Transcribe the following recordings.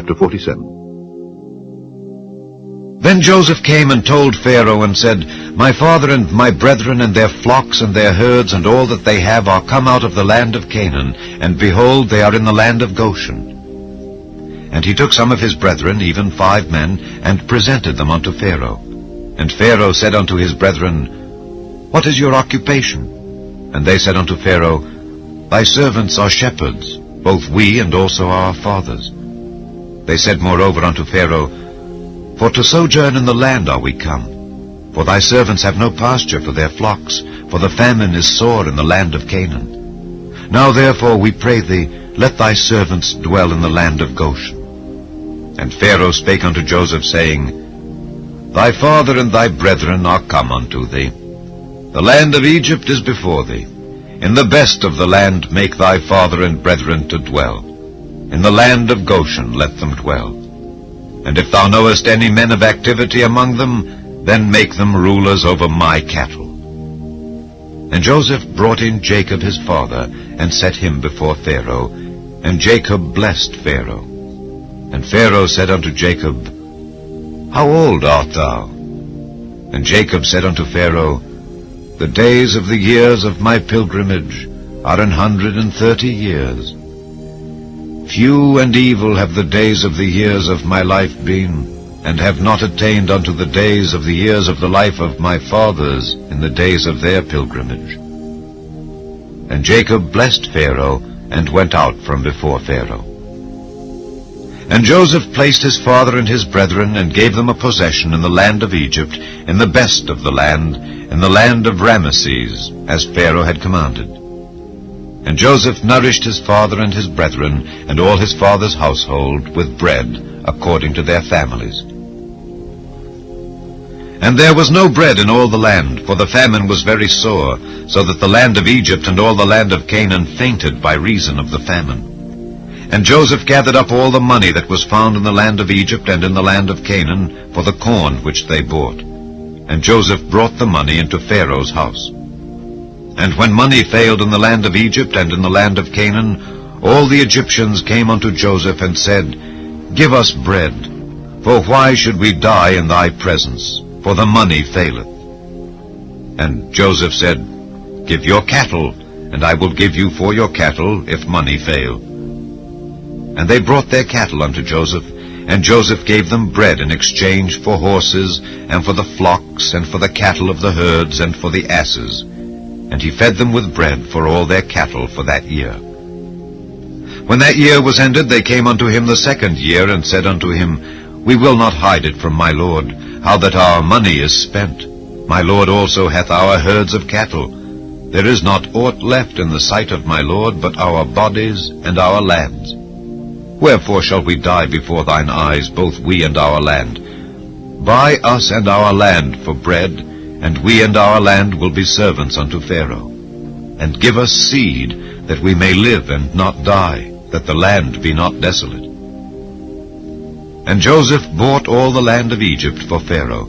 Chapter 47. Then Joseph came and told Pharaoh and said, My father and my brethren and their flocks and their herds and all that they have are come out of the land of Canaan, and behold, they are in the land of Goshen. And he took some of his brethren, even 5 men, and presented them unto Pharaoh. And Pharaoh said unto his brethren, What is your occupation? And they said unto Pharaoh, Thy servants are shepherds, both we and also our fathers. They said moreover unto Pharaoh, For to sojourn in the land are we come. For thy servants have no pasture for their flocks, for the famine is sore in the land of Canaan. Now therefore, we pray thee, let thy servants dwell in the land of Goshen. And Pharaoh spake unto Joseph, saying, Thy father and thy brethren are come unto thee. The land of Egypt is before thee. In the best of the land make thy father and brethren to dwell. In the land of Goshen let them dwell. And if thou knowest any men of activity among them, then make them rulers over my cattle. And Joseph brought in Jacob his father, and set him before Pharaoh. And Jacob blessed Pharaoh. And Pharaoh said unto Jacob, How old art thou? And Jacob said unto Pharaoh, The days of the years of my pilgrimage are 130 years. Few and evil have the days of the years of my life been, and have not attained unto the days of the years of the life of my fathers in the days of their pilgrimage. And Jacob blessed Pharaoh, and went out from before Pharaoh. And Joseph placed his father and his brethren, and gave them a possession in the land of Egypt, in the best of the land, in the land of Ramesses, as Pharaoh had commanded. And Joseph nourished his father and his brethren, and all his father's household, with bread, according to their families. And there was no bread in all the land, for the famine was very sore, so that the land of Egypt and all the land of Canaan fainted by reason of the famine. And Joseph gathered up all the money that was found in the land of Egypt and in the land of Canaan, for the corn which they bought. And Joseph brought the money into Pharaoh's house. And when money failed in the land of Egypt and in the land of Canaan, all the Egyptians came unto Joseph and said, Give us bread, for why should we die in thy presence? For the money faileth. And Joseph said, Give your cattle, and I will give you for your cattle, if money fail. And they brought their cattle unto Joseph, and Joseph gave them bread in exchange for horses, and for the flocks, and for the cattle of the herds, and for the asses. And he fed them with bread for all their cattle for that year. When that year was ended, they came unto him the 2nd year, and said unto him, We will not hide it from my lord, how that our money is spent. My lord also hath our herds of cattle. There is not aught left in the sight of my lord, but our bodies and our lands. Wherefore shall we die before thine eyes, both we and our land? Buy us and our land for bread, and we and our land will be servants unto Pharaoh. And give us seed, that we may live and not die, that the land be not desolate. And Joseph bought all the land of Egypt for Pharaoh,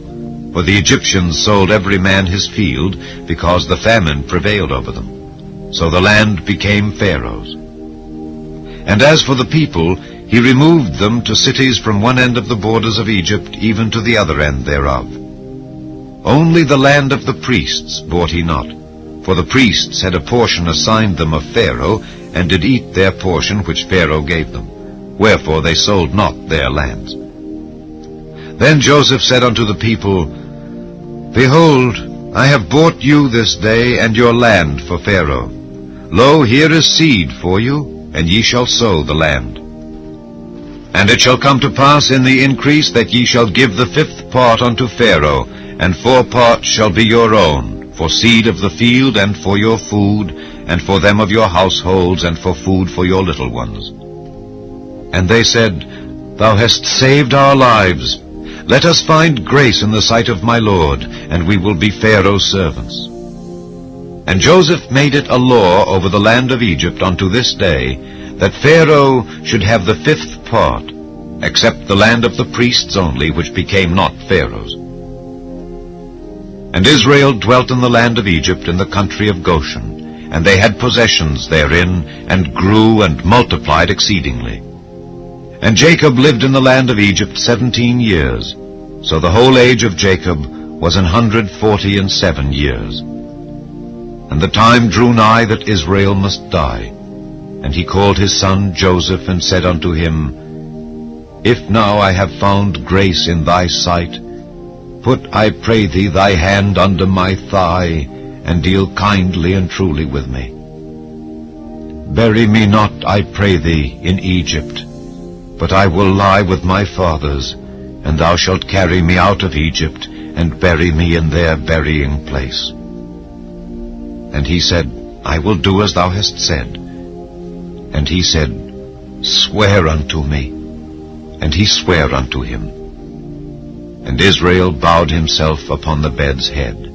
for the Egyptians sold every man his field, because the famine prevailed over them. So the land became Pharaoh's. And as for the people, he removed them to cities from one end of the borders of Egypt, even to the other end thereof. Only the land of the priests bought he not, for the priests had a portion assigned them of Pharaoh, and did eat their portion which Pharaoh gave them. Wherefore they sold not their lands. Then Joseph said unto the people, Behold, I have bought you this day and your land for Pharaoh. Lo, here is seed for you, and ye shall sow the land. And it shall come to pass in the increase that ye shall give the 5th part unto Pharaoh, and 4 parts shall be your own, for seed of the field, and for your food, and for them of your households, and for food for your little ones. And they said, Thou hast saved our lives. Let us find grace in the sight of my Lord, and we will be Pharaoh's servants. And Joseph made it a law over the land of Egypt unto this day, that Pharaoh should have the 5th part, except the land of the priests only, which became not Pharaoh's. And Israel dwelt in the land of Egypt in the country of Goshen, and they had possessions therein, and grew and multiplied exceedingly. And Jacob lived in the land of Egypt 17 years. So the whole age of Jacob was 147 years. And the time drew nigh that Israel must die. And he called his son Joseph, and said unto him, If now I have found grace in thy sight, put, I pray thee, thy hand under my thigh, and deal kindly and truly with me. Bury me not, I pray thee, in Egypt, but I will lie with my fathers, and thou shalt carry me out of Egypt, and bury me in their burying place. And he said, I will do as thou hast said. And he said, Swear unto me. And he sware unto him. And Israel bowed himself upon the bed's head.